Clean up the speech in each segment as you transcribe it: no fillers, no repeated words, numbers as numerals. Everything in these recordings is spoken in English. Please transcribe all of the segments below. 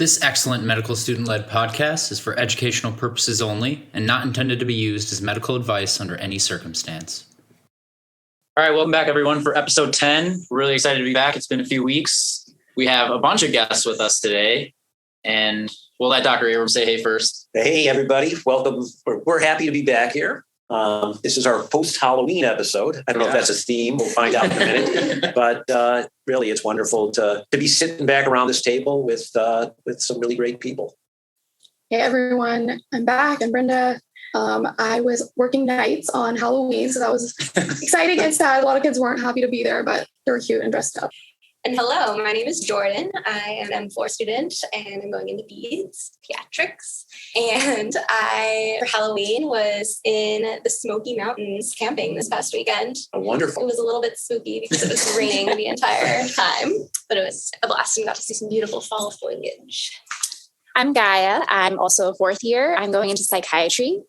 This excellent medical student-led podcast is for educational purposes only and not intended to be used as medical advice under any circumstance. All right, welcome back, everyone, for episode 10. We're really excited to be back. It's been a few weeks. We have a bunch of guests with us today, and we'll let Dr. Abrams say hey first. Hey, everybody. Welcome. We're happy to be back here. This is our post-Halloween episode. I don't know if that's a theme. We'll find out in a minute. But really, it's wonderful to be sitting back around this table with some really great people. Hey, everyone. I'm back. I'm Brinda. I was working nights on Halloween, so that was exciting and sad. A lot of kids weren't happy to be there, but they were cute and dressed up. And hello, my name is Jordyn. I am an M4 student and I'm going into Pediatrics. And I, for Halloween, was in the Smoky Mountains camping this past weekend. Oh, wonderful. It was a little bit spooky because it was raining the entire time, but it was a blast and got to see some beautiful fall foliage. I'm Gaya. I'm also a fourth year. I'm going into psychiatry.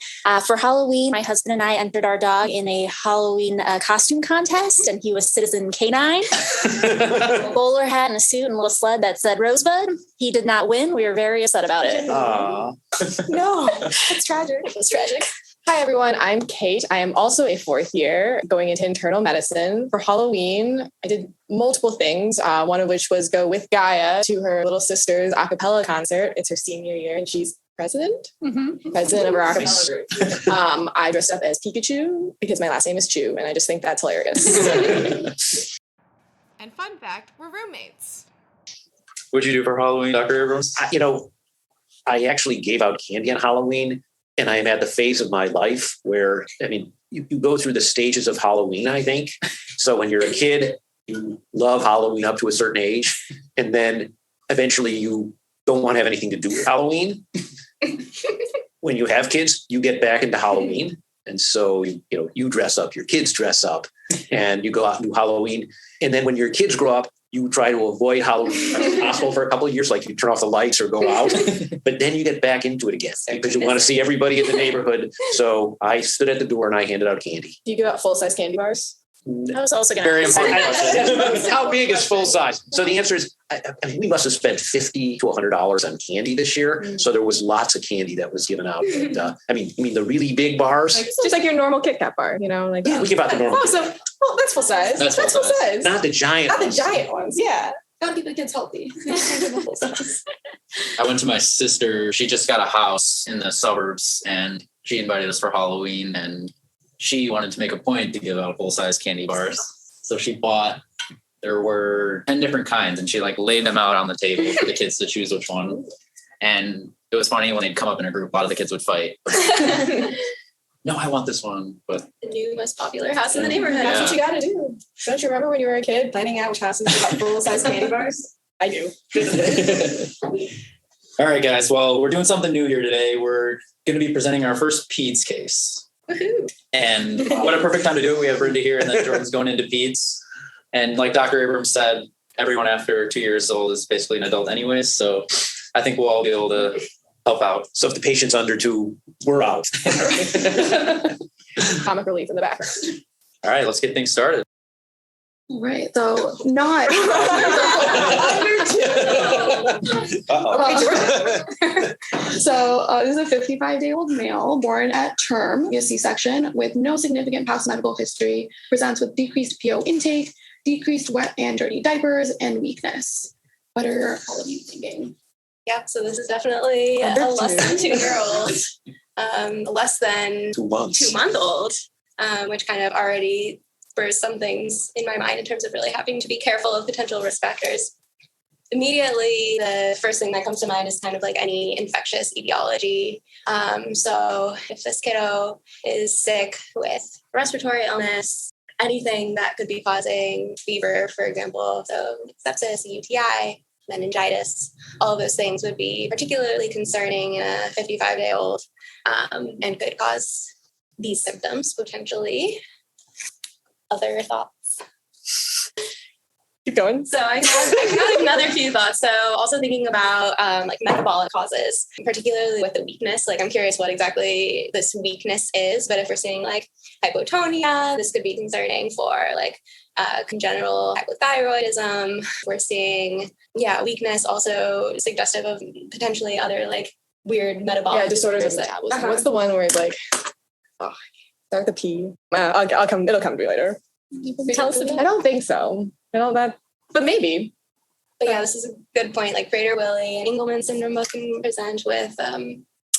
For Halloween, my husband and I entered our dog in a Halloween costume contest, and he was Citizen Canine. A bowler hat and a suit and a little sled that said Rosebud. He did not win. We were very upset about it. No, it's tragic. It was tragic. Hi, everyone. I'm Kate. I am also a fourth year going into internal medicine. For Halloween, I did multiple things, one of which was go with Gaya to her little sister's a cappella concert. It's her senior year, and she's president of our a cappella group. I dressed up as Pikachu because my last name is Chu, and I just think that's hilarious. And fun fact, we're roommates. What'd you do for Halloween, Dr. Abrams? I actually gave out candy on Halloween. And I am at the phase of my life where, you go through the stages of Halloween, I think. So when you're a kid, you love Halloween up to a certain age. And then eventually you don't want to have anything to do with Halloween. When you have kids, you get back into Halloween. And so, you dress up, your kids dress up, and you go out and do Halloween. And then when your kids grow up, you try to avoid Halloween as possible for a couple of years, like you turn off the lights or go out, but then you get back into it again because you want to see everybody in the neighborhood. So I stood at the door and I handed out candy. Do you give out full-size candy bars? I was also going to Very important. How big is full size? So the answer is, we must have spent $50 to $100 on candy this year. So there was lots of candy that was given out. And, the really big bars, just like your normal Kit Kat bar, we give out the normal. That's full size. That's full size. Not the giant. Not the giant ones. Yeah. Gotta keep the kids healthy. I went to my sister. She just got a house in the suburbs, and she invited us for Halloween, and she wanted to make a point to give out full-size candy bars. So she there were 10 different kinds, and she laid them out on the table for the kids to choose which one. And it was funny when they'd come up in a group, a lot of the kids would fight. No, I want this one. But The new most popular house in the neighborhood. That's what you got to do. Don't you remember when you were a kid planning out which houses you got full-size candy bars? I do. All right, guys. Well, we're doing something new here today. We're going to be presenting our first PEDS case. Woohoo. And what a perfect time to do it. We have Brinda here, and then Jordan's going into PEDS. And like Dr. Abrams said, everyone after 2 years old is basically an adult anyways. So I think we'll all be able to help out. So if the patient's under 2, we're out. Comic relief in the background. All right, let's get things started. All right, so not. So this is a 55-day-old male born at term, via C-section, with no significant past medical history, presents with decreased PO intake, decreased wet and dirty diapers, and weakness. What are all of you thinking? Yeah, so this is definitely a less than 2-year-old, less than 2 months. 2-month-old, which kind of already spurs some things in my mind in terms of really having to be careful of potential risk factors. Immediately, the first thing that comes to mind is kind of any infectious etiology. So if this kiddo is sick with respiratory illness, anything that could be causing fever, for example, so sepsis, a UTI, meningitis, all of those things would be particularly concerning in a 55-day-old and could cause these symptoms potentially. Other thoughts? Keep going. So I have another few thoughts. So also thinking about like metabolic causes, particularly with the weakness. Like I'm curious what exactly this weakness is, but if we're seeing like hypotonia, this could be concerning for like congenital hypothyroidism. We're seeing, weakness also suggestive of potentially other like weird metabolic disorders of metabolism. What's the one where it's like, start with a P? It'll come to me later. Tell us I don't think so. But maybe. But yeah, this is a good point. Like Prader-Willi and Engelmann syndrome both can present with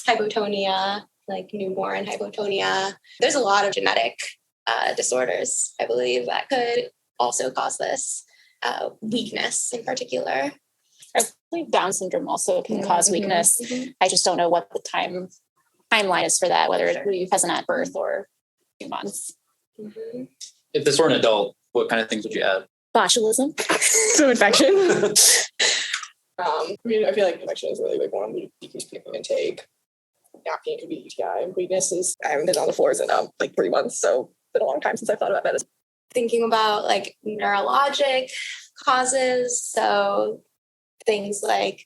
hypotonia, like newborn hypotonia. There's a lot of genetic disorders, I believe, that could also cause this weakness in particular. I believe Down syndrome also can cause weakness. Mm-hmm. I just don't know what the timeline is for that, whether it will be present at birth or 2 months. Mm-hmm. If this were an adult, what kind of things would you add? Botulism. So infection. I feel like infection is a really big one. We decrease PO intake. Napping could be UTI. Weakness is, I haven't been on the floors in like 3 months, so it's been a long time since I thought about medicine. Thinking about like neurologic causes. So things like,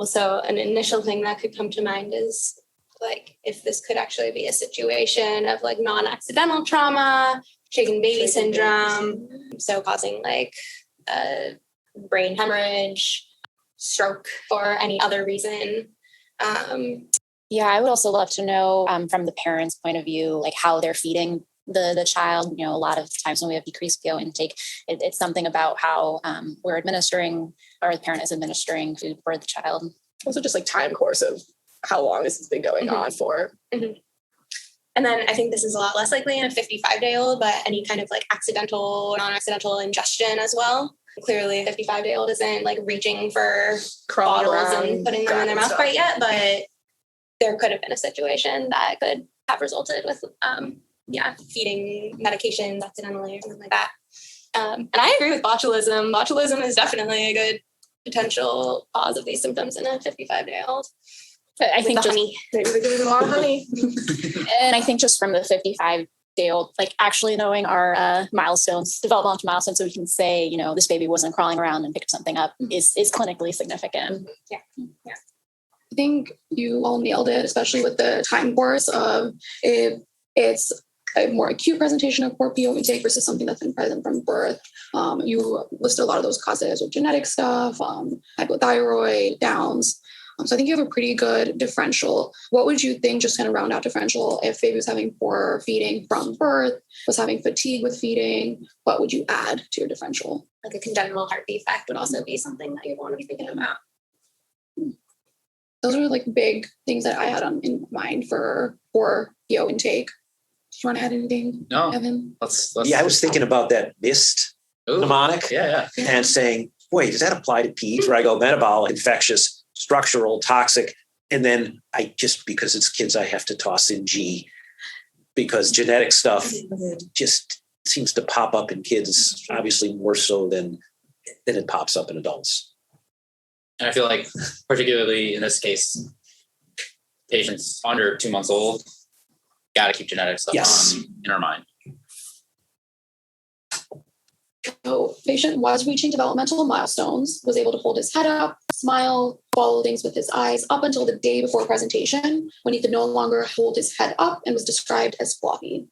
so an initial thing that could come to mind is like if this could actually be a situation of like non-accidental trauma, shaken baby syndrome, so causing like brain hemorrhage, stroke, or any other reason. Yeah, I would also love to know from the parents' point of view, like how they're feeding the child. A lot of times when we have decreased PO intake, it's something about how we're administering, or the parent is administering food for the child. Also just like time course of how long this has been going on for. Mm-hmm. And then I think this is a lot less likely in a 55-day-old, but any kind of like accidental, non-accidental ingestion as well. Clearly, a 55-day-old isn't like reaching for Crawling bottles around, and putting them in their mouth stuff. quite yet, but there could have been a situation that could have resulted with, feeding medications accidentally or something like that. And I agree with botulism. Botulism is definitely a good potential cause of these symptoms in a 55-day-old. I think honey. Maybe they're giving them a lot of honey. And I think just from the 55-day-old, like actually knowing our milestones, developmental milestones, so we can say, this baby wasn't crawling around and picked something up is clinically significant. Yeah. I think you all nailed it, especially with the time course of if it's a more acute presentation of poor PO intake versus something that's been present from birth. You listed a lot of those causes with genetic stuff, hypothyroid, Downs. So I think you have a pretty good differential. What would you think, just kind of round out differential, if baby was having poor feeding from birth, was having fatigue with feeding, what would you add to your differential? Like a congenital heart defect would also be something that you'd want to be thinking about. Those are like big things that I had in mind for poor PO intake. Do you want to add anything, No. Evan? Let's I was thinking about that mist mnemonic Yeah. and saying, wait, does that apply to peds? Where I go metabolic, infectious, structural, toxic. And then because it's kids, I have to toss in G, because genetic stuff just seems to pop up in kids, obviously more so than it pops up in adults. And I feel like, particularly in this case, patients under 2 months old, got to keep genetic stuff in our mind. So patient was reaching developmental milestones, was able to hold his head up, smile, follow things with his eyes up until the day before presentation, when he could no longer hold his head up and was described as floppy.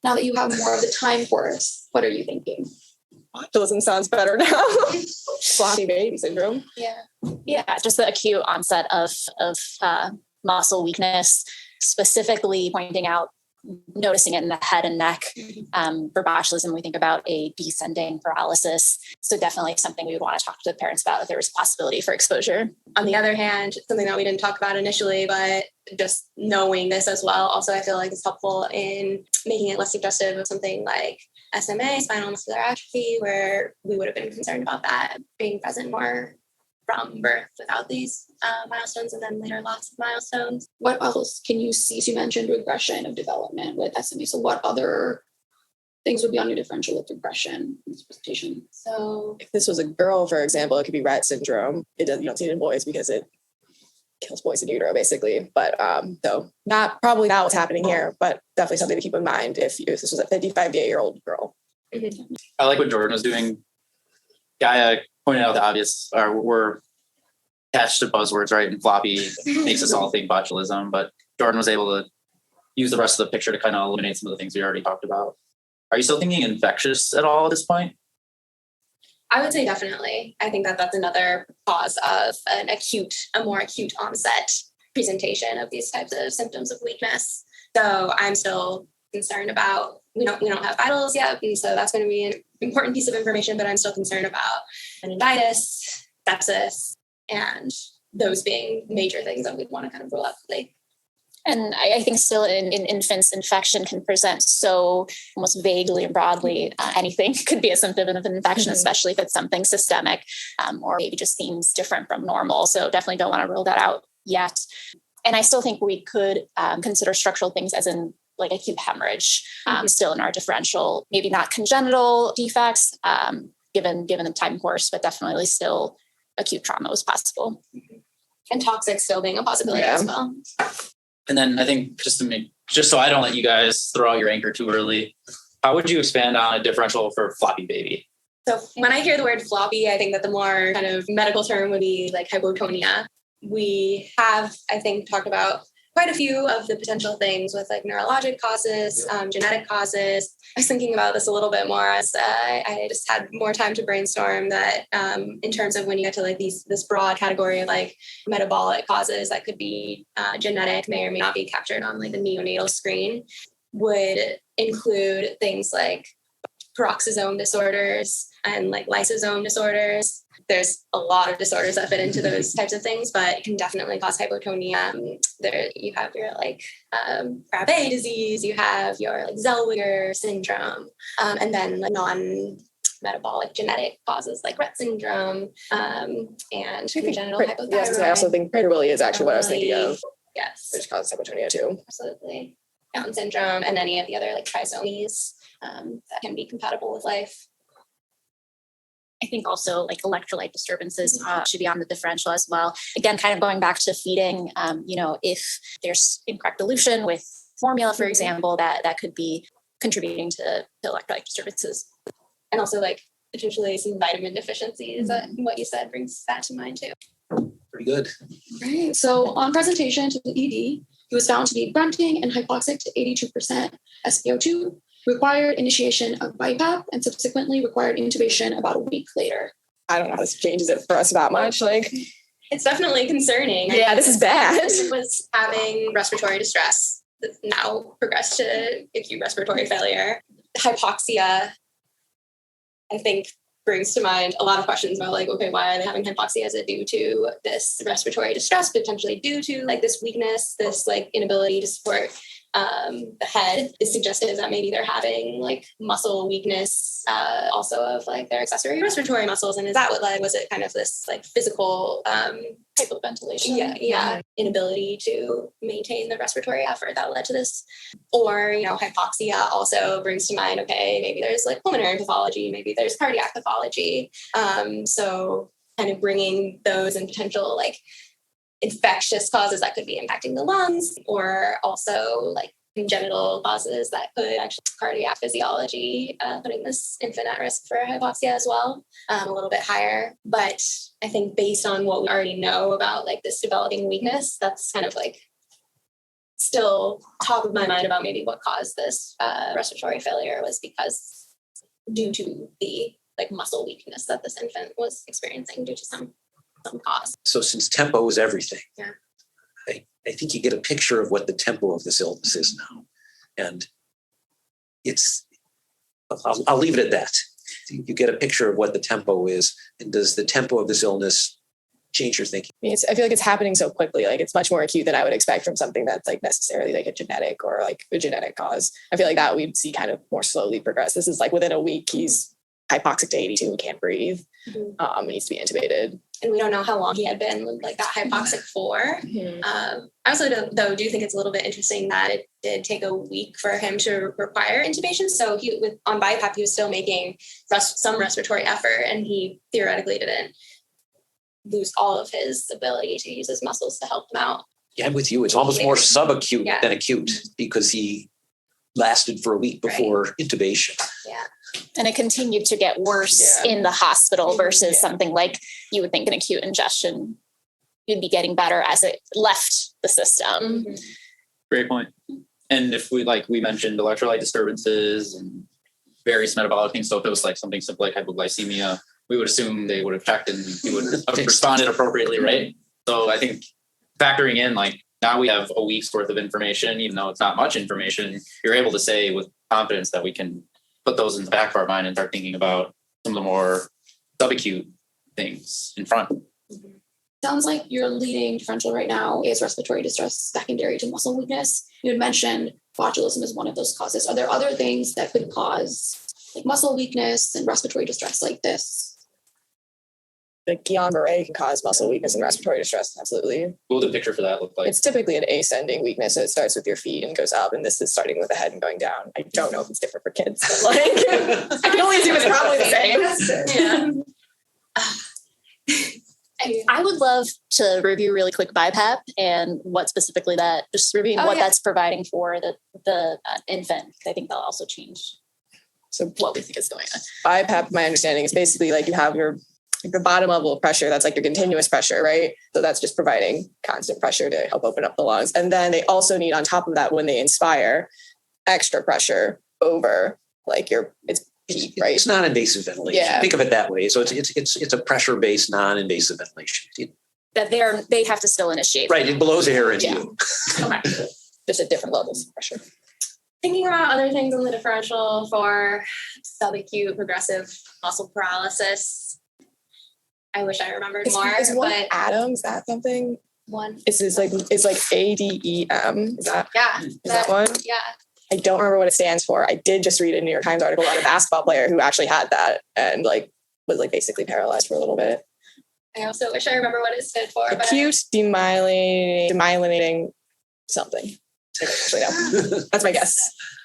Now that you have more of the time course, what are you thinking? Botulism sounds better now. Floppy baby syndrome. Yeah, just the acute onset of muscle weakness, specifically pointing out, noticing it in the head and neck. For botulism, we think about a descending paralysis. So definitely something we would want to talk to the parents about if there was possibility for exposure. On the other hand, something that we didn't talk about initially, but just knowing this as well, also I feel like is helpful in making it less suggestive of something like SMA, spinal muscular atrophy, where we would have been concerned about that being present more from birth without these milestones, and then later lots of milestones. What else can you see? So you mentioned regression of development with SMA. So what other things would be on your differential with regression in this presentation? So If this was a girl, for example, it could be Rett syndrome. You don't see it in boys because it kills boys in utero, basically. But though probably not what's happening here, but definitely something to keep in mind if this was a 55-day-old girl. I like what Jordyn was doing Gaya pointed out the obvious, or we're attached to buzzwords, right? And floppy makes us all think botulism, but Jordyn was able to use the rest of the picture to kind of eliminate some of the things we already talked about. Are you still thinking infectious at all at this point? I would say definitely. I think that that's another cause of a more acute onset presentation of these types of symptoms of weakness. So I'm still concerned about, we don't have vitals yet, and so that's going to be an important piece of information, but I'm still concerned about meningitis, sepsis, and those being major things that we'd want to kind of rule out quickly. And I think still in infants, infection can present so almost vaguely and broadly. Anything could be a symptom of an infection, especially if it's something systemic or maybe just seems different from normal. So definitely don't want to rule that out yet. And I still think we could consider structural things as in like acute hemorrhage still in our differential, maybe not congenital defects given the time course, but definitely still acute trauma was possible. And toxic still being a possibility as well. And then I think just so I don't let you guys throw out your anchor too early, how would you expand on a differential for floppy baby? So when I hear the word floppy, I think that the more kind of medical term would be like hypotonia. We have, I think, talked about quite a few of the potential things with like neurologic causes, genetic causes. I was thinking about this a little bit more as I just had more time to brainstorm that in terms of when you get to like this broad category of like metabolic causes that could be genetic, may or may not be captured on like the neonatal screen, would include things like peroxisome disorders and like lysosome disorders. There's a lot of disorders that fit into those types of things, but it can definitely cause hypotonia. There you have your like Krabbe disease, you have your like Zellweger syndrome, and then like non-metabolic genetic causes like Rett syndrome and congenital hypothyroid. Yes, I also think Prader-Willi is actually what I was thinking of. Yes, Which causes hypotonia too. absolutely. Down syndrome and any of the other like trisomies that can be compatible with life. I think also like electrolyte disturbances should be on the differential as well. Again, kind of going back to feeding, if there's incorrect dilution with formula, for example, that could be contributing to electrolyte disturbances. And also like potentially some vitamin deficiencies. What you said brings that to mind too. Pretty good. Right. So on presentation to the ED, he was found to be grunting and hypoxic to 82% SpO2, required initiation of BiPAP, and subsequently required intubation about a week later. I don't know how this changes it for us that much. Like, It's definitely concerning. yeah, this is bad. Was having respiratory distress that now progressed to acute respiratory failure. Hypoxia, I think, brings to mind a lot of questions about like, okay, why are they having hypoxia? Is it due to this respiratory distress, potentially due to like this weakness, this like inability to support the head? Is suggestive that maybe they're having like muscle weakness also of like their accessory respiratory muscles. And is that what led? Was it kind of this like physical Hypoventilation. Yeah, inability to maintain the respiratory effort that led to this? Or, hypoxia also brings to mind, okay, maybe there's like pulmonary pathology, maybe there's cardiac pathology. So kind of bringing those and potential like infectious causes that could be impacting the lungs, or also like congenital causes that could actually cardiac physiology, putting this infant at risk for hypoxia as well, a little bit higher. But I think based on what we already know about like this developing weakness, that's kind of like still top of my mind about maybe what caused this respiratory failure was because due to the like muscle weakness that this infant was experiencing due to some cause. So since tempo is everything, Yeah. I think you get a picture of what the tempo of this illness is now. And I'll leave it at that. You get a picture of what the tempo is. And does the tempo of this illness change your thinking? I feel like it's happening so quickly. Like it's much more acute than I would expect from something that's like necessarily like a genetic or like a genetic cause. I feel like that we'd see kind of more slowly progress. This is like within a week, he's hypoxic to 82, can't breathe, needs to be intubated. And we don't know how long he had been like that hypoxic for. I also though do think it's a little bit interesting that it did take a week for him to require intubation. So on BiPAP, he was still making some respiratory effort, and he theoretically didn't lose all of his ability to use his muscles to help him out. Yeah, I'm with you. It's almost more subacute than acute because he lasted for a week before intubation. Yeah. And it continued to get worse in the hospital versus something like you would think an acute ingestion, you'd be getting better as it left the system. Great point. And if we mentioned electrolyte disturbances and various metabolic things, so if it was like something simple like hypoglycemia, we would assume they would have checked and you would have responded appropriately, right? So I think factoring in, like, now we have a week's worth of information, even though it's not much information, you're able to say with confidence that we can put those in the back of our mind and start thinking about some of the more subacute things in front. Sounds like your leading differential right now is respiratory distress secondary to muscle weakness. You had mentioned botulism is one of those causes. Are there other things that could cause like muscle weakness and respiratory distress like this? The Guillain-Barré can cause muscle weakness and respiratory distress. Absolutely. What would the picture for that look like? It's typically an ascending weakness. So it starts with your feet and goes up. And this is starting with the head and going down. I don't know if it's different for kids. But like, I can only assume it's probably the same. I would love to review really quick BiPAP and what specifically that, just reviewing what that's providing for the infant. I think that'll also change what we think is going on. BiPAP, my understanding, is basically like you have the bottom level of pressure. That's like your continuous pressure, right? So that's just providing constant pressure to help open up the lungs. And then they also need, on top of that, when they inspire, extra pressure over like it's PEEP, right? It's non-invasive ventilation. Yeah. Think of it that way. So it's a pressure-based, non-invasive ventilation. That they have to still initiate. Right. It blows air into you. Okay. Just at different levels of pressure. Thinking about other things on the differential for subacute progressive muscle paralysis. I wish I remembered more. Is one but A&amp? Is that something? One. It's like ADEM. Is that? Yeah. Is that one? Yeah. I don't remember what it stands for. I did just read a New York Times article about a basketball player who actually had that and like was like basically paralyzed for a little bit. I also wish I remember what it stood for. Acute demyelinating something. Actually, no. That's my guess.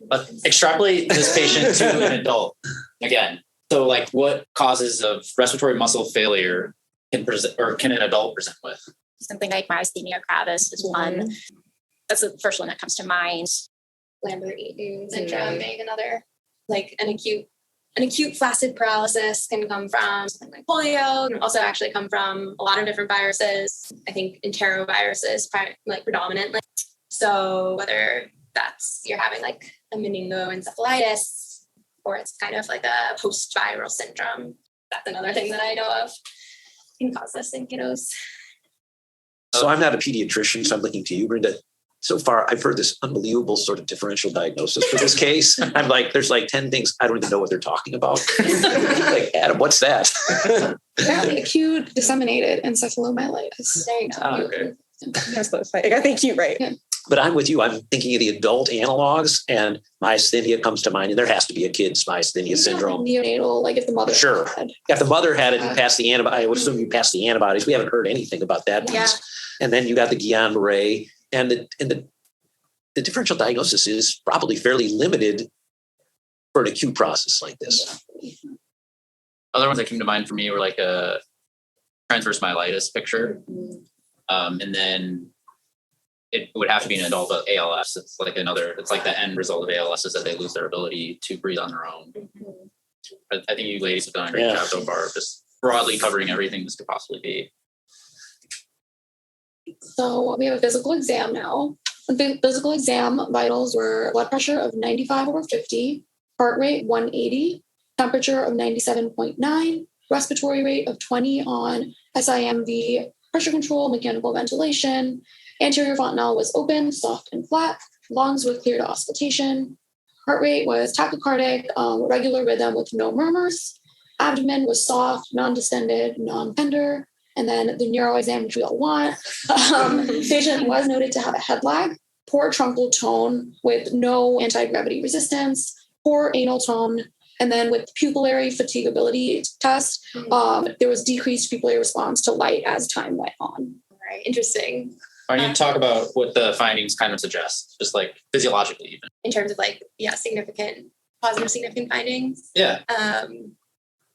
But extrapolate this patient to an adult again. So like what causes of respiratory muscle failure can an adult present with? Something like myasthenia gravis is one. That's the first one that comes to mind. Lambert-Eaton syndrome being another, like an acute flaccid paralysis can come from something like polio, and also actually come from a lot of different viruses. I think enteroviruses like predominantly. So whether that's you're having like a meningoencephalitis or it's kind of like a post-viral syndrome, that's another thing that I know of can cause this in kiddos. So I'm not a pediatrician, so I'm looking to you, Brinda. So far, I've heard this unbelievable sort of differential diagnosis for this case. I'm like, there's like 10 things. I don't even know what they're talking about. Like, Adam, what's that? Apparently acute disseminated encephalomyelitis. There you go. Oh, okay. That's close. I think cute, right? Yeah. But I'm with you. I'm thinking of the adult analogs, and myasthenia comes to mind. And there has to be a kid's myasthenia syndrome. Neonatal, like if the mother Sure. had. If the mother had it, you passed the antibody. I would assume you passed the antibodies. We haven't heard anything about that Yeah. piece. And then you got the Guillain-Barré, and the differential diagnosis is probably fairly limited for an acute process like this. Other ones that came to mind for me were like a transverse myelitis picture. And then it would have to be an adult, but ALS. It's like the end result of ALS is that they lose their ability to breathe on their own. I think you ladies have done a great job so far, just broadly covering everything this could possibly be. So we have a physical exam now. The physical exam vitals were blood pressure of 95/50, heart rate 180, temperature of 97.9, respiratory rate of 20 on SIMV, pressure control, mechanical ventilation. Anterior fontanelle was open, soft, and flat. Lungs were clear to auscultation. Heart rate was tachycardic, regular rhythm with no murmurs. Abdomen was soft, non-distended, non-tender. And then the neuro exam, which we all want. Patient was noted to have a head lag, poor truncal tone with no anti-gravity resistance, poor anal tone. And then with pupillary fatigability test, there was decreased pupillary response to light as time went on. Right. Interesting. Why don't you talk about what the findings kind of suggest, just like physiologically even? In terms of like, significant findings. Yeah.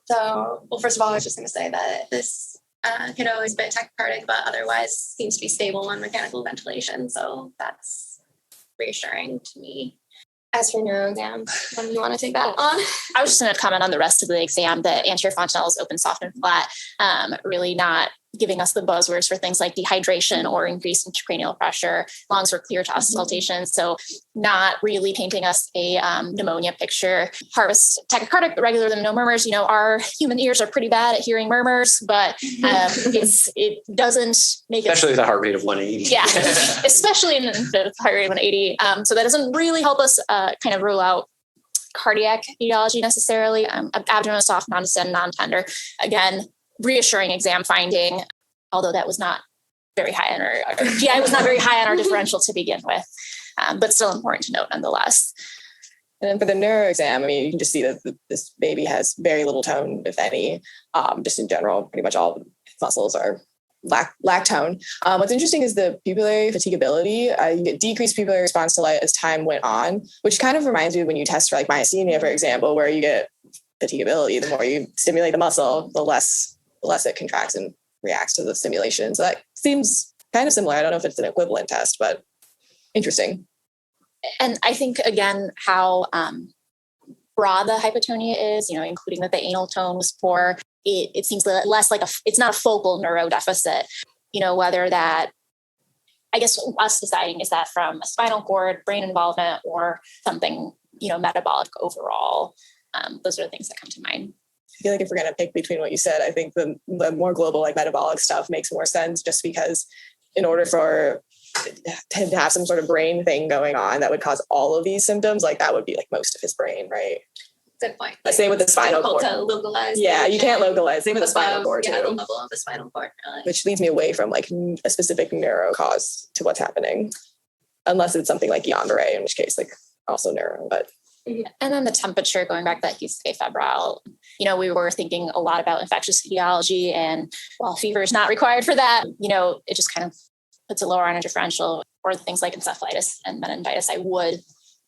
So, well, first of all, I was just going to say that this kiddo is a bit tachycardic, but otherwise seems to be stable on mechanical ventilation. So that's reassuring to me. As for neuro exam, you want to take that on? I was just going to comment on the rest of the exam. The anterior fontanelle is open, soft, and flat, really not giving us the buzzwords for things like dehydration or increased intracranial pressure. Lungs were clear to auscultation, so not really painting us a pneumonia picture. Heart was tachycardic, but regular than no murmurs. Our human ears are pretty bad at hearing murmurs, but it doesn't make Especially it... with a heart rate of 180. Yeah, especially in the heart rate of 180. So that doesn't really help us kind of rule out cardiac etiology necessarily. Abdomen was soft, non-distended, non-tender. Again, reassuring exam finding, although that was not very high on our GI was not very high on our differential to begin with, but still important to note nonetheless. And then for the neuro exam, you can just see that this baby has very little tone, if any. Just in general, pretty much all muscles are lack tone. What's interesting is the pupillary fatigability. You get decreased pupillary response to light as time went on, which kind of reminds me of when you test for like myasthenia, for example, where you get fatigability. The more you stimulate the muscle, the less it contracts and reacts to the stimulation. So that seems kind of similar. I don't know if it's an equivalent test, but interesting. And I think, again, how broad the hypotonia is, including that the anal tone was poor, it seems less like it's not a focal neuro deficit, whether that, I guess us deciding, is that from a spinal cord, brain involvement, or something, metabolic overall. Those are the things that come to mind. I feel like if we're going to pick between what you said, I think the more global, like metabolic stuff makes more sense, just because in order for him to have some sort of brain thing going on that would cause all of these symptoms, like that would be like most of his brain, right? Good point. Same with the spinal cord. To localize. Yeah, you can't localize. Same with the spinal cord too. Yeah, the level of the spinal cord. Really. Which leads me away from like a specific neuro cause to what's happening, unless it's something like Guillain-Barré, in which case like also neuro, but. And then the temperature, going back to that he's febrile, we were thinking a lot about infectious etiology, and while fever is not required for that, it just kind of puts a lower on a differential, or things like encephalitis and meningitis I would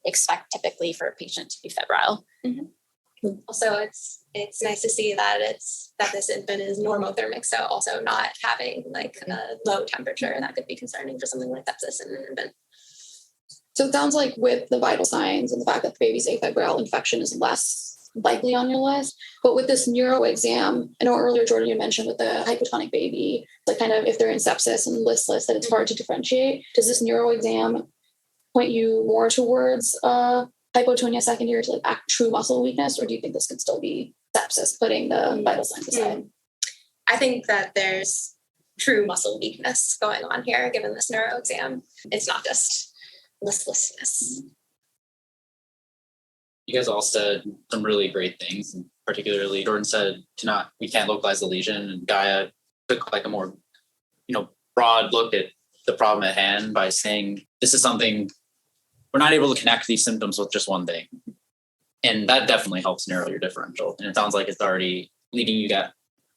expect typically for a patient to be febrile. Mm-hmm. Also, it's nice to see that this infant is normothermic, so also not having like a low temperature that could be concerning for something like sepsis in an infant. So it sounds like with the vital signs and the fact that the baby's afebrile, infection is less likely on your list. But with this neuro exam, I know earlier, Jordyn, you mentioned with the hypotonic baby, like kind of if they're in sepsis and listless, that it's hard to differentiate. Does this neuro exam point you more towards hypotonia secondary to like true muscle weakness, or do you think this could still be sepsis, putting the vital signs aside? I think that there's true muscle weakness going on here, given this neuro exam. It's not just listlessness. You guys all said some really great things, and particularly Jordyn said we can't localize the lesion, and Gaya took like a more, broad look at the problem at hand by saying this is something we're not able to connect these symptoms with just one thing. And that definitely helps narrow your differential. And it sounds like it's already leading you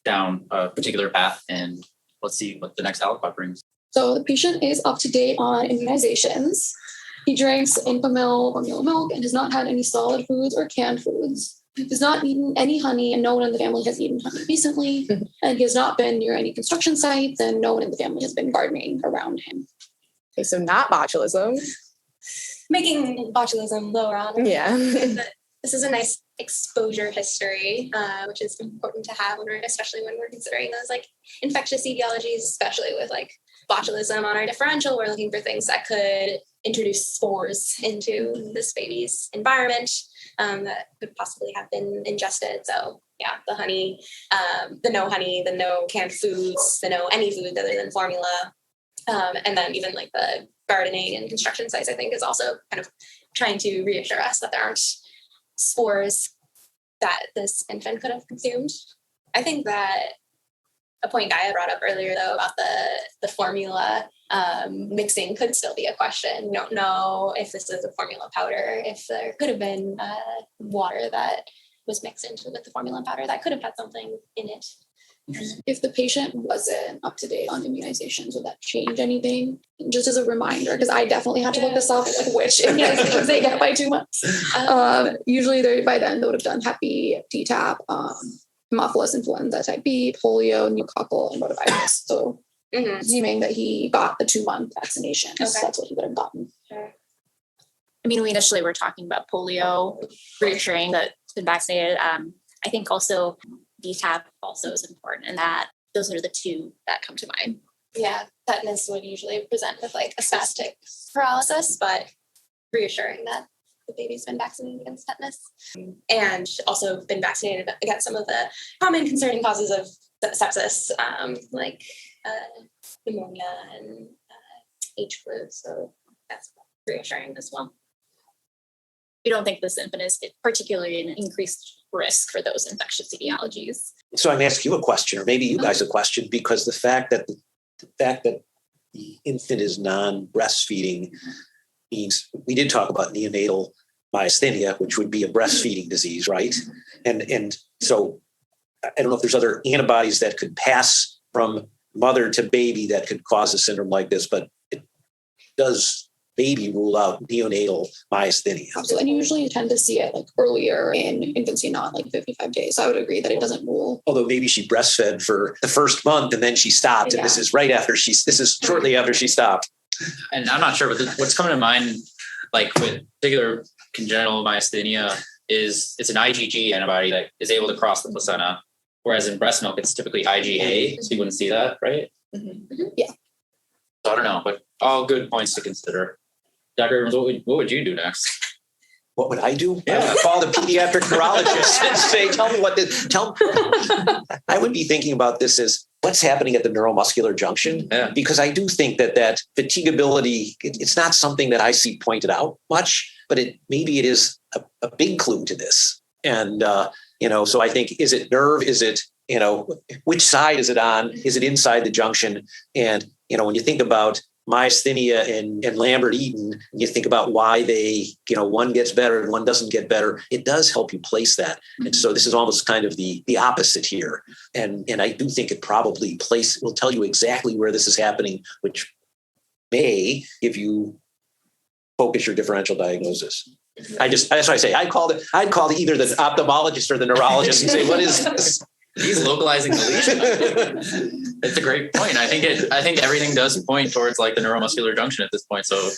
down a particular path, and let's see what the next aliquot brings. So the patient is up to date on immunizations. He drinks Infamil formula milk and has not had any solid foods or canned foods. He has not eaten any honey, and no one in the family has eaten honey recently. And he has not been near any construction sites, and no one in the family has been gardening around him. Okay, so not botulism. Making botulism lower on. Yeah. This is a nice exposure history, which is important to have especially when we're considering those like infectious etiologies, especially with like botulism on our differential. We're looking for things that could introduce spores into this baby's environment that could possibly have been ingested. So yeah, the honey, the no canned foods, the no any food other than formula. And then even like the gardening and construction sites, I think, is also kind of trying to reassure us that there aren't spores that this infant could have consumed. I think that a point Gaya brought up earlier, though, about the formula mixing could still be a question. We don't know if this is a formula powder, if there could have been water that was mixed into with the formula powder that could have had something in it. If the patient wasn't up to date on immunizations, would that change anything? Just as a reminder, because I definitely had to look this up, like which immunizations they get by 2 months. Usually by then they would have done Hep B, DTaP, Haemophilus influenza type B, polio, pneumococcal, and rotavirus. So assuming that he got the 2-month vaccination, so that's what he would have gotten. Sure. I mean, we initially were talking about polio, reassuring that it's been vaccinated. I think also DTaP also is important, and that those are the two that come to mind. Yeah, tetanus would usually present with like a spastic paralysis, but reassuring that the baby's been vaccinated against tetanus and also been vaccinated against some of the common concerning causes of sepsis, like pneumonia and H flu. So that's reassuring as well. We don't think this infant is particularly an increased risk for those infectious etiologies. So I'm asking you a question, or maybe you guys a question, because the fact that the infant is non-breastfeeding means we did talk about neonatal myasthenia, which would be a breastfeeding disease, right? And so I don't know if there's other antibodies that could pass from mother to baby that could cause a syndrome like this, but it does maybe rule out neonatal myasthenia. Absolutely. And you usually tend to see it like earlier in infancy, not like 55 days. So I would agree that it doesn't rule. Although maybe she breastfed for the first month and then she stopped. And this is this is shortly after she stopped. And I'm not sure, but what's coming to mind, like with particular congenital myasthenia, is it's an IgG antibody that is able to cross the placenta, whereas in breast milk, it's typically IgA. So you wouldn't see that, right? Mm-hmm. Yeah. So I don't know, but all good points to consider. Dr. Abrams, what would you do next? What would I do? Yeah. I would call the pediatric neurologist and say, tell me what this, I would be thinking about this as what's happening at the neuromuscular junction. Yeah. Because I do think that fatigability, it's not something that I see pointed out much, but maybe it is a big clue to this. And, so I think, is it nerve? Is it, which side is it on? Is it inside the junction? And, when you think about myasthenia and Lambert-Eaton, you think about why they, one gets better and one doesn't get better. It does help you place that. And so this is almost kind of the opposite here. And I do think it probably will tell you exactly where this is happening, which may give you focus your differential diagnosis. That's what I say. I'd call either the ophthalmologist or the neurologist and say, what is this? He's localizing the lesion. It's a great point. I think everything does point towards like the neuromuscular junction at this point. So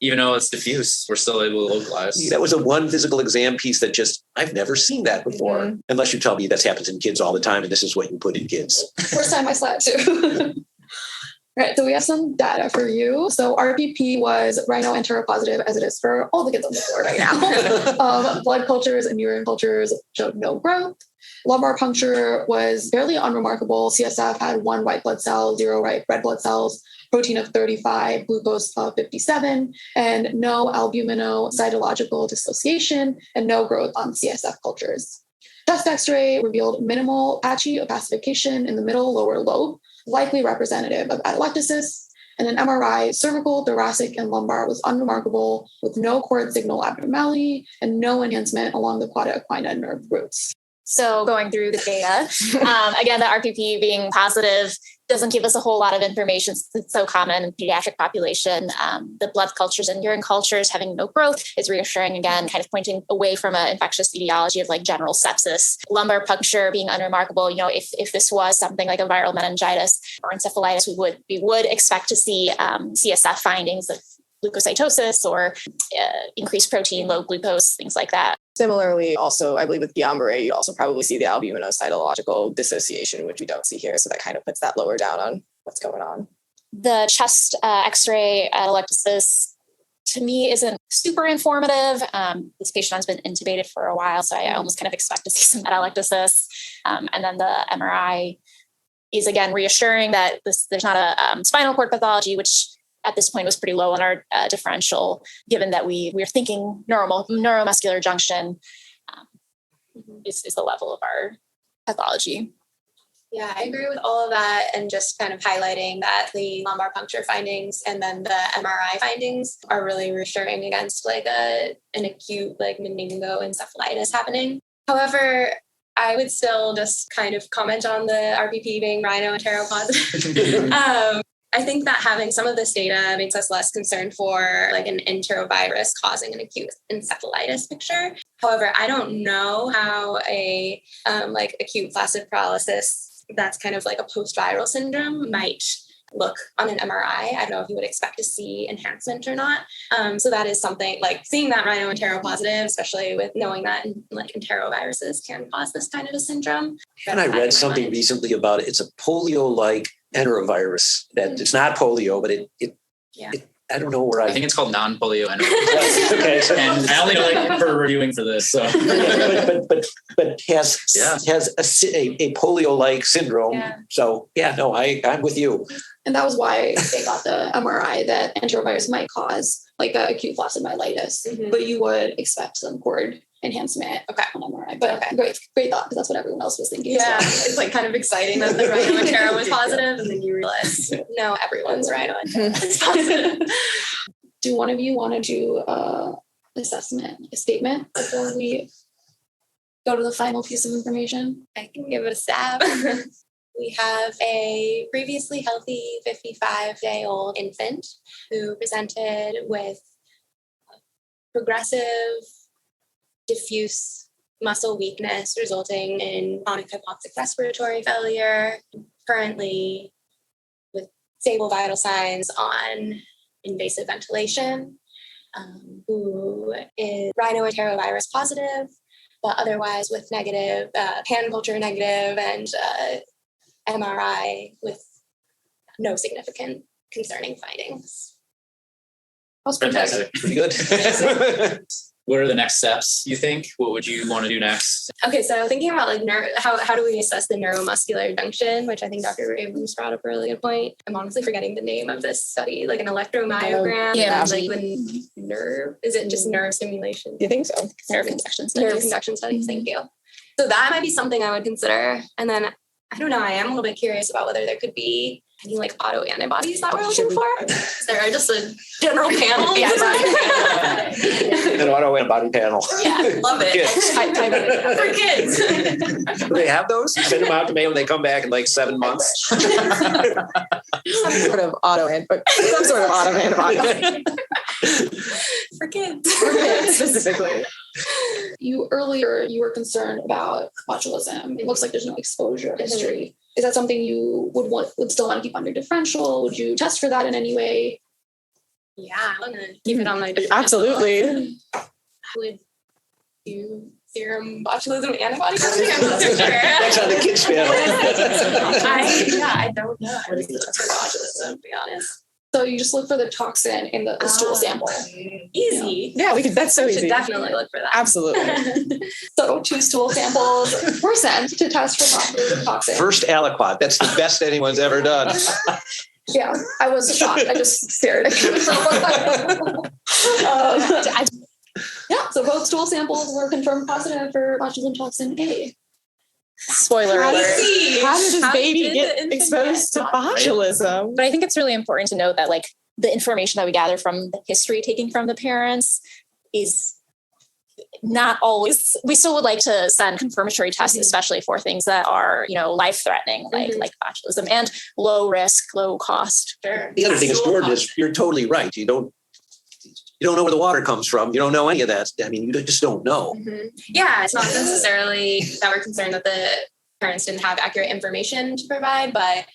even though it's diffuse, we're still able to localize. That was one physical exam piece that I've never seen that before. Unless you tell me that happens in kids all the time and this is what you put in kids. First time I saw it too. All right, so we have some data for you. So RPP was rhino enteropositive, as it is for all the kids on the floor right now. Blood cultures and urine cultures showed no growth. Lumbar puncture was fairly unremarkable. CSF had 1 white blood cell, 0 red blood cells, protein of 35, glucose of 57, and no albuminocytological dissociation, and no growth on CSF cultures. Chest X-ray revealed minimal patchy opacification in the middle lower lobe, likely representative of atelectasis. And an MRI, cervical, thoracic, and lumbar was unremarkable, with no cord signal abnormality and no enhancement along the quada equina nerve roots. So going through the data, again, the RPP being positive doesn't give us a whole lot of information. It's so common in the pediatric population. The blood cultures and urine cultures having no growth is reassuring, again, kind of pointing away from an infectious etiology of like general sepsis. Lumbar puncture being unremarkable. If this was something like a viral meningitis or encephalitis, we would expect to see CSF findings of leukocytosis or increased protein, low glucose, things like that. Similarly, also, I believe with Guillain-Barré, you also probably see the albuminocytological dissociation, which we don't see here. So that kind of puts that lower down on what's going on. The chest X-ray atelectasis, to me, isn't super informative. This patient has been intubated for a while, so I almost kind of expect to see some atelectasis. And then the MRI is, again, reassuring that there's not a spinal cord pathology, which at this point was pretty low on our differential, given that we're thinking neuromuscular junction is the level of our pathology. Yeah, I agree with all of that, and just kind of highlighting that the lumbar puncture findings and then the MRI findings are really reassuring against like an acute like meningoencephalitis happening. However, I would still just kind of comment on the RPP being rhino enteropositive. I think that having some of this data makes us less concerned for like an enterovirus causing an acute encephalitis picture. However, I don't know how a like acute flaccid paralysis that's kind of like a post-viral syndrome might look on an MRI. I don't know if you would expect to see enhancement or not. So that is something like seeing that rhino enteropositive, especially with knowing that like enteroviruses can cause this kind of a syndrome. And I read something recently about it. It's a polio-like enterovirus that it's not polio, but it I don't know where I think it's called non-polio Yes, okay, so, and I only know it for reviewing for this. So, but has a polio-like syndrome. Yeah. So I'm with you. And that was why they got the MRI that enterovirus might cause like the acute flaccid myelitis, but you would expect some cord enhancement on MRI. But great thought, because that's what everyone else was thinking. Yeah, it's like kind of exciting that the rhino entero was positive, and then you realize no, everyone's rhino entero is positive. Do one of you want to do a statement before we go to the final piece of information? I can give it a stab. We have a previously healthy 55-day-old infant who presented with progressive diffuse muscle weakness resulting in chronic hypoxic respiratory failure, currently with stable vital signs on invasive ventilation, who is rhinoenterovirus positive, but otherwise with negative, pan culture negative, and MRI with no significant concerning findings. That was fantastic. Pretty good. What are the next steps, you think? What would you want to do next? Okay, so thinking about like how do we assess the neuromuscular junction, which I think Dr. Abrams brought up a really good point. I'm honestly forgetting the name of this study, like an electromyogram. Yeah, and like the nerve. Is it just nerve stimulation? You think so? Nerve conduction studies. Nerve conduction studies. Thank you. So that might be something I would consider. And then I don't know. I am a little bit curious about whether there could be any like auto antibodies that we're looking for. Is there just a general panel? An auto antibody panel. Yeah, love it. For kids. Do they have those? You send them out to mail and they come back in like 7 months. Some sort of auto antibody. For kids. Specifically. You were concerned about botulism. It looks like there's no exposure history. Is that something you would still want to keep under differential? Would you test for that in any way? Yeah, I'm gonna keep it on my differential. Absolutely. Would you serum botulism antibody testing? I'm not so sure. That's on the kids' channel. I don't know. I just look for botulism, to be honest. So you just look for the toxin in the stool sample. Easy. Yeah, that's so We easy. should definitely look for that. Absolutely. So 2 stool samples were sent to test for botulism toxin. First aliquot. That's the best anyone's ever done. Yeah, I was shocked. I just stared at you. Yeah, so both stool samples were confirmed positive for botulism toxin A. Spoiler alert. How did this baby did get the infant exposed to get botulism? But I think it's really important to note that like the information that we gather from the history taking from the parents is not always, we still would like to send confirmatory tests, especially for things that are, life-threatening, like botulism and low risk, low cost. Sure. The other thing is, Jordyn, is you're totally right. You don't know where the water comes from. You don't know any of that. I mean, you just don't know. Mm-hmm. Yeah, it's not necessarily that we're concerned that the parents didn't have accurate information to provide, but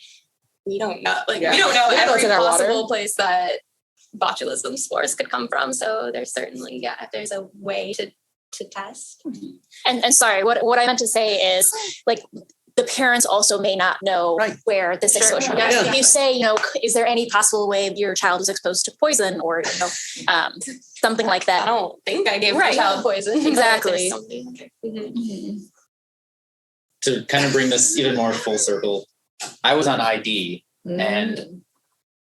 we don't know. We don't know every possible place that botulism spores could come from. So there's certainly, if there's a way to test. And sorry, what I meant to say is like the parents also may not know where this exposure comes from. If you say, is there any possible way your child was exposed to poison or, something like that? I don't think I gave my child poison. Exactly. To kind of bring this even more full circle, I was on ID and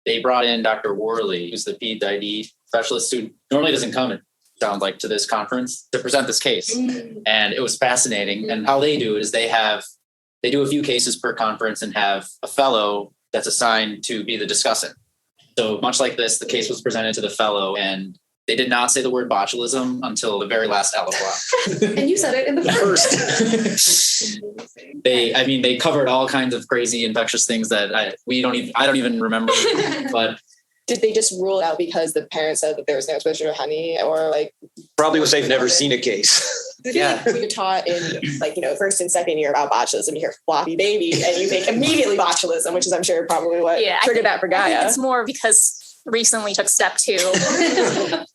they brought in Dr. Worley, who's the ped ID specialist who normally doesn't come, it sounds like, to this conference to present this case. And it was fascinating. And how they do it is they do a few cases per conference and have a fellow that's assigned to be the discussant. So much like this, the case was presented to the fellow and they did not say the word botulism until the very last aliquot. And you said it in the first. They covered all kinds of crazy infectious things that I don't even remember. But did they just rule it out because the parents said that there was no exposure to honey, or like? Probably was they've never seen a case. I feel like when you're taught in first and second year about botulism, you hear floppy baby and you think immediately botulism, which is I'm sure probably what triggered that for Gaia. I think it's more because recently took step 2.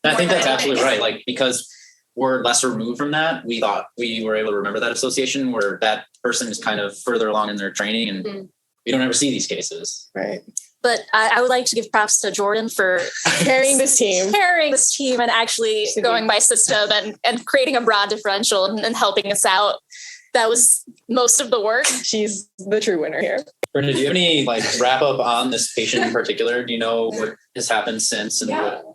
I think that's absolutely right. Like, because we're less removed from that, we thought we were able to remember that association where that person is kind of further along in their training and we don't ever see these cases. Right. But I would like to give props to Jordyn for carrying this team and actually going by system and creating a broad differential and helping us out. That was most of the work. She's the true winner here. Brinda, do you have any wrap up on this patient in particular? Do you know what has happened since? And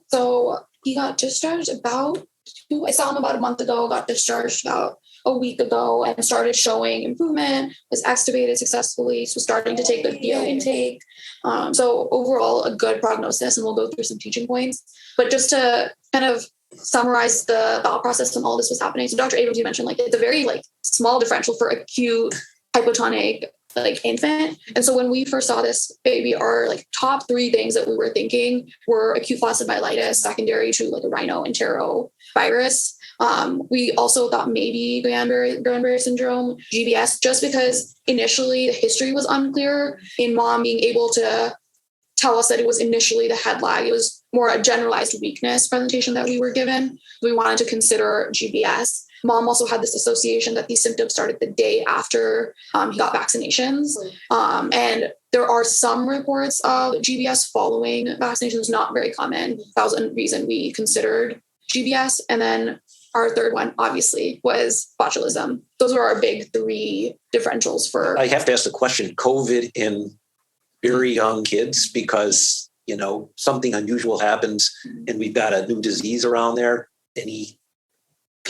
So he got discharged I saw him about a month ago, got discharged about a week ago and started showing improvement, was extubated successfully, so starting to take good PO intake. So overall, a good prognosis, and we'll go through some teaching points. But just to kind of summarize the thought process when all this was happening. So Dr. Abrams, you mentioned it's a very small differential for acute hypotonic infant. And so when we first saw this baby, our top 3 things that we were thinking were acute flaccid myelitis, secondary to a rhinoenterovirus. We also thought maybe Guillain-Barré syndrome, GBS, just because initially the history was unclear in mom being able to tell us that it was initially the head lag. It was more a generalized weakness presentation that we were given. We wanted to consider GBS. Mom also had this association that these symptoms started the day after he got vaccinations. And there are some reports of GBS following vaccinations, not very common. That was a reason we considered GBS. And then our third one, obviously, was botulism. Those were our big 3 differentials for. I have to ask the question, COVID in very young kids, because, something unusual happens and we've got a new disease around there.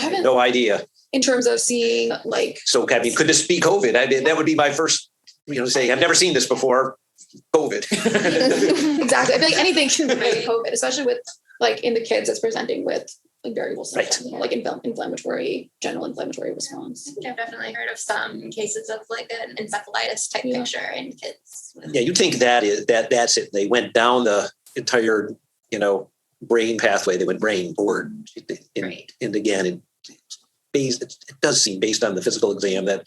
No idea. In terms of seeing So, could this be COVID? That would be my first, say, I've never seen this before. COVID. Exactly. I feel anything can be COVID, especially with in the kids that's presenting with variable symptoms, general inflammatory response. I think I've definitely heard of some cases of an encephalitis type picture in kids. Yeah, you think that's it. They went down the entire, brain pathway. They went brain board. And again, it does seem, based on the physical exam, that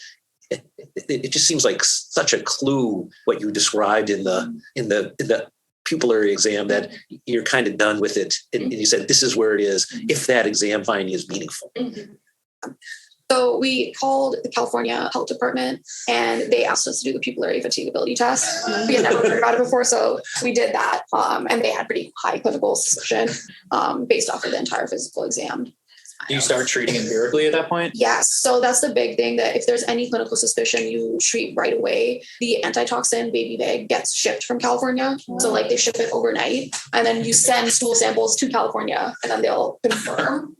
it just seems like such a clue what you described in the pupillary exam, that you're kind of done with it. And you said, this is where it is, if that exam finding is meaningful. Mm-hmm. So we called the California Health Department and they asked us to do the pupillary fatigability test. We had never heard about it before, so we did that. And they had pretty high clinical suspicion based off of the entire physical exam. Do you start treating empirically at that point? Yes. So that's the big thing, that if there's any clinical suspicion, you treat right away. The antitoxin baby bag gets shipped from California. So they ship it overnight and then you send stool samples to California and then they'll confirm.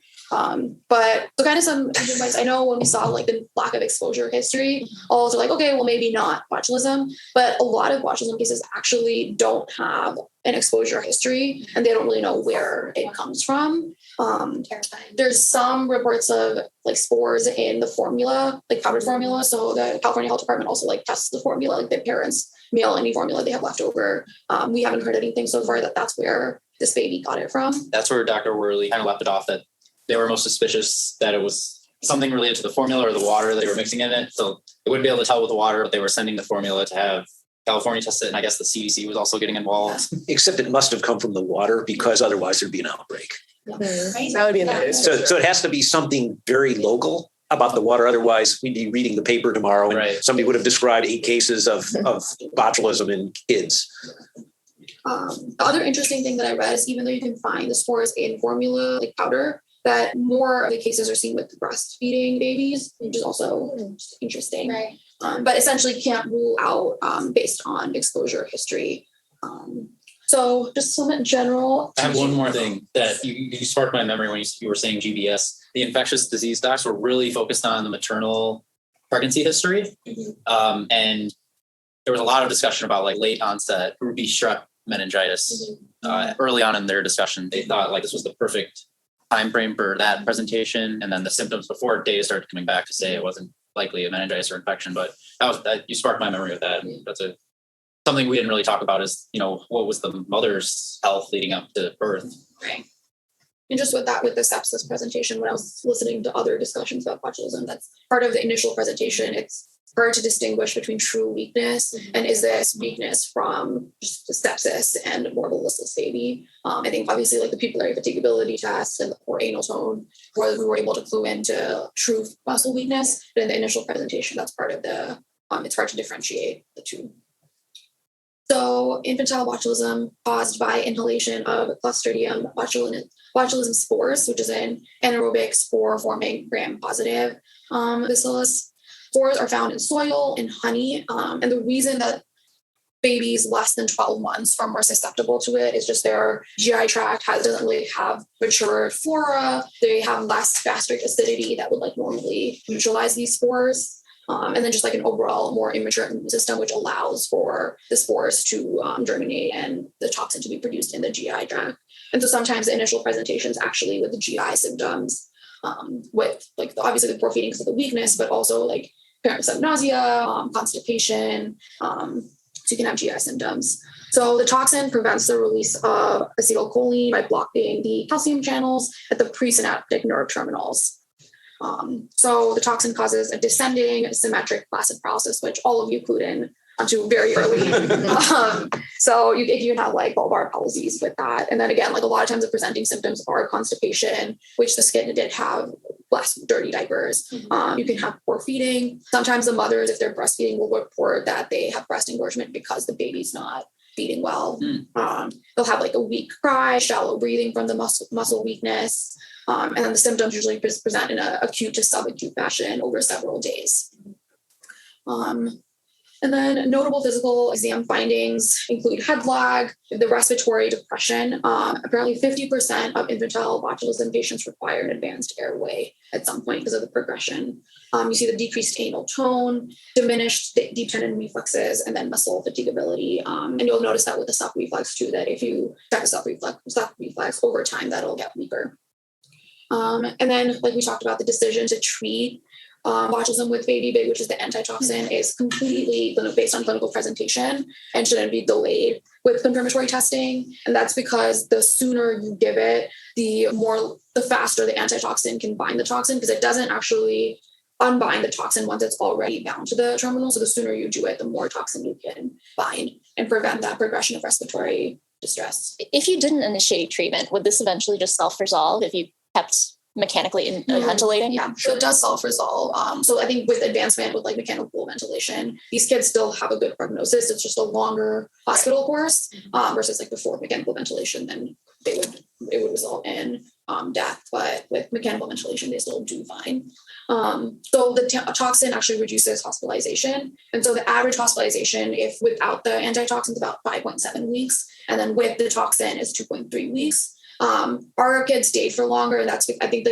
But so kind of some advice. I know when we saw the lack of exposure history, all are okay, well, maybe not botulism, but a lot of botulism cases actually don't have an exposure history and they don't really know where it comes from. Terrifying. There's some reports of spores in the formula, powdered formula. So the California Health Department also tests the formula, the parents mail any formula they have left over. We haven't heard anything so far that's where this baby got it from. That's where Dr. Worley kind of left it off, that they were most suspicious that it was something related to the formula or the water that they were mixing in it. So they wouldn't be able to tell with the water, but they were sending the formula to have California test it. And I guess the CDC was also getting involved. Except it must have come from the water, because otherwise there'd be an outbreak. That would be in the news. So it has to be something very local about the water. Otherwise, we'd be reading the paper tomorrow and somebody would have described 8 cases of botulism in kids. The other interesting thing that I read is, even though you can find the spores in formula, powder, that more of the cases are seen with breastfeeding babies, which is also interesting. Right. But essentially can't rule out based on exposure history. So just some general. I have one more thing that you sparked my memory when you were saying GBS. The infectious disease docs were really focused on the maternal pregnancy history. Mm-hmm. And there was a lot of discussion about late onset ruby strep meningitis. Early on in their discussion, they thought this was the perfect time frame for that presentation, and then the symptoms before data started coming back to say it wasn't likely a meningitis or infection. But you sparked my memory with that. That's something we didn't really talk about is, what was the mother's health leading up to birth? Right. And just with the sepsis presentation, when I was listening to other discussions about botulism, that's part of the initial presentation. It's hard to distinguish between true weakness and is this weakness from just the sepsis and more of a listless baby. I think obviously like the pupillary fatigability test or anal tone, where we were able to clue into true muscle weakness. But in the initial presentation, that's part of the, it's hard to differentiate the two. So infantile botulism caused by inhalation of Clostridium botulism spores, which is an anaerobic spore-forming gram-positive bacillus. Spores are found in soil, in honey, and the reason that babies less than 12 months are more susceptible to it is just their GI tract doesn't really have mature flora. They have less gastric acidity that would like normally neutralize these spores. And then just like an overall more immature immune system, which allows for the spores to germinate and the toxin to be produced in the GI tract. And so sometimes the initial presentations actually with the GI symptoms, with like obviously the poor feeding because of the weakness, but also like parents have nausea, constipation, so you can have GI symptoms. So the toxin prevents the release of acetylcholine by blocking the calcium channels at the presynaptic nerve terminals. So the toxin causes a descending symmetric flaccid paralysis, which all of you clued in onto very early. So you can have like bulbar palsies with that. And then again, like a lot of times the presenting symptoms are constipation, which the kid did have less dirty diapers. You can have poor feeding. Sometimes the mothers, if they're breastfeeding, will report that they have breast engorgement because the baby's not feeding well. They'll have like a weak cry, shallow breathing from the muscle weakness. And then the symptoms usually present in an acute to subacute fashion over several days. And then notable physical exam findings include head lag, the respiratory depression. Apparently 50% of infantile botulism patients require an advanced airway at some point because of the progression. You see the decreased anal tone, diminished deep tendon reflexes, and then muscle fatigability. And you'll notice that with the suck reflex too, that if you check a suck reflex over time, that'll get weaker. And then, like we talked about, the decision to treat botulism with Baby Big, which is the antitoxin, is completely based on clinical presentation and shouldn't be delayed with confirmatory testing. And that's because the sooner you give it, the faster the antitoxin can bind the toxin, because it doesn't actually unbind the toxin once it's already bound to the terminal. So the sooner you do it, the more toxin you can bind and prevent that progression of respiratory distress. If you didn't initiate treatment, would this eventually just self-resolve if you kept mechanically ventilating? Yeah, so it does self-resolve. So I think with advancement with like mechanical ventilation, these kids still have a good prognosis. It's just a longer hospital course versus like before mechanical ventilation, then it would result in death. But with mechanical ventilation, they still do fine. So the toxin actually reduces hospitalization. And so the average hospitalization, if without the antitoxin, is about 5.7 weeks. And then with the toxin is 2.3 weeks. Our kid stayed for longer, and that's, I think,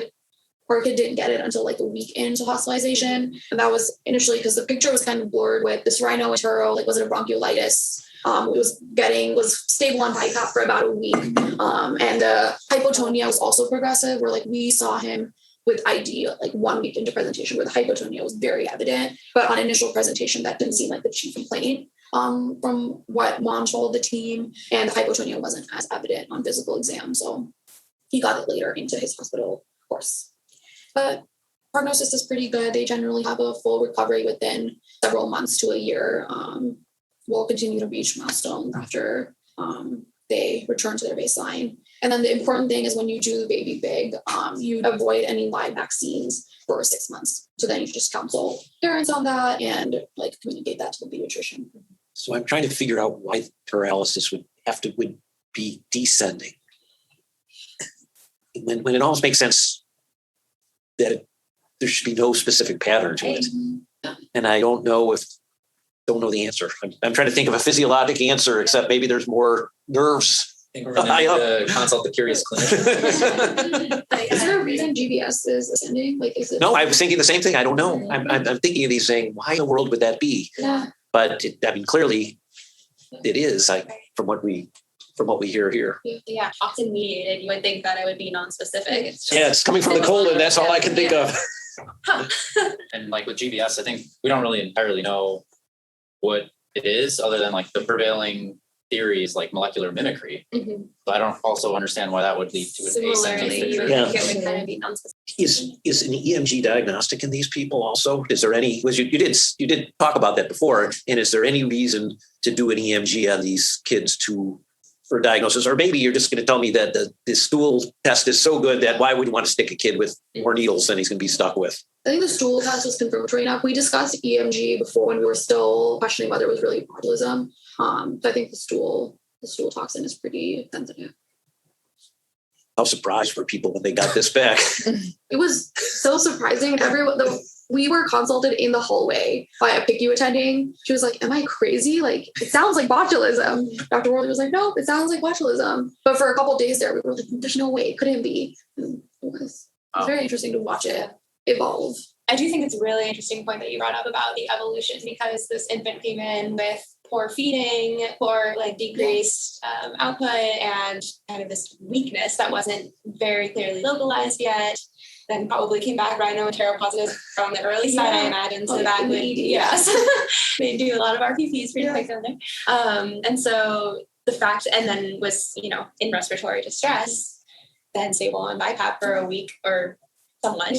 our kid didn't get it until like a week into hospitalization, and that was initially because the picture was kind of blurred with this rhinoenteritis, like was it a bronchiolitis? It was stable on BiPAP for about a week, and the hypotonia was also progressive, where like we saw him with ID like 1 week into presentation, where the hypotonia was very evident, but on initial presentation that didn't seem like the chief complaint. From what mom told the team, and the hypotonia wasn't as evident on physical exam. So he got it later into his hospital course. But prognosis is pretty good. They generally have a full recovery within several months to a year. Will continue to reach milestones after they return to their baseline. And then the important thing is when you do Baby Big, you avoid any live vaccines for 6 months. So then you just counsel parents on that and like communicate that to the pediatrician. So I'm trying to figure out why paralysis would be descending. When it almost makes sense that there should be no specific pattern to it. And I don't know the answer. I'm trying to think of a physiologic answer, except maybe there's more nerves. I think we're going to need to consult the curious clinician. Is there a reason GBS is ascending? Like, is it? No, I was thinking the same thing. I don't know. I'm thinking of these saying, why in the world would that be? Yeah. But clearly it is from what we hear here. Yeah, toxin mediated. You would think that it would be non-specific. It's coming from the colon. That's all I can think of. And like with GBS, I think we don't really entirely know what it is, other than like the prevailing theories like molecular mimicry. Mhm. But I don't also understand why that would lead to an Similarly, you asymmetry. would Yeah. think it would kind of be nonspecific. Is an EMG diagnostic in these people also? Is there any, you did talk about that before, and is there any reason to do an EMG on these kids for diagnosis? Or maybe you're just going to tell me that the stool test is so good that why would you want to stick a kid with more needles than he's going to be stuck with? I think the stool test was confirmatory enough. We discussed EMG before when we were still questioning whether it was really botulism. So I think the stool toxin is pretty sensitive. How surprised were people when they got this back? It was so surprising. We were consulted in the hallway by a PICU attending. She was like, "Am I crazy? Like, it sounds like botulism." Dr. Worley was like, "No, it sounds like botulism." But for a couple of days there, we were like, "There's no way, it couldn't be." And it was very interesting to watch it evolve. I do think it's a really interesting point that you brought up about the evolution, because this infant came in with poor feeding, poor like decreased output, and kind of this weakness that wasn't very clearly localized yet. Then probably came back rhino-enteropositive from the early side, I imagine. So that would, yes, they do a lot of RPPs pretty quick on there. And so the fact, and then was, in respiratory distress, then stable on BiPAP for a week or somewhat.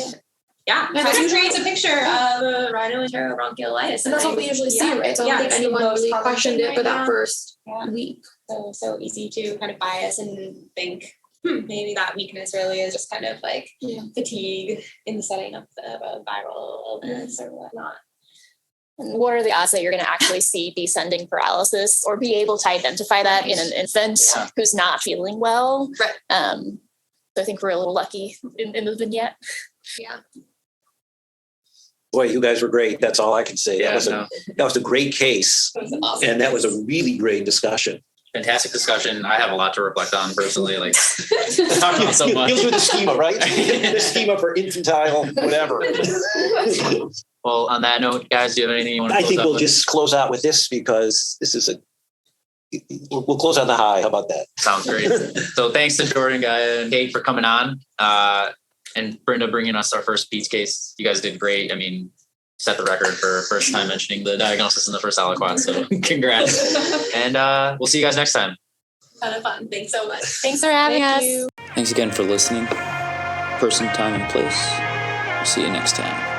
Yeah, kind of creates a picture of rhino-enterobronchiolitis. And that's what we usually see, right? So I don't think anyone really questioned it for that first week. So easy to kind of bias and think, maybe that weakness really is just kind of like fatigue in the setting of a viral illness or whatnot. And what are the odds that you're going to actually see descending paralysis or be able to identify that in an infant who's not feeling well? Right. So I think we're a little lucky in the vignette. Yeah. Boy, you guys were great. That's all I can say. Yeah, that was a great case. That was awesome. And that was a really great discussion. Fantastic discussion. I have a lot to reflect on personally. Like, talking about so much. You'll do the schema, right? The schema for infantile, whatever. Well, on that note, guys, do you have anything you want to I close think out we'll with? just close out with this because this is we'll close on the high. How about that? Sounds great. So thanks to Jordyn, Gaya, and Kate for coming on. And Brinda bringing us our first Pete's case. You guys did great. I mean, set the record for first time mentioning the diagnosis in the first aliquot. So congrats. And we'll see you guys next time. Kind of fun. Thanks so much. Thanks for having us. you. Thanks again for listening. Person, time, and place. We'll see you next time.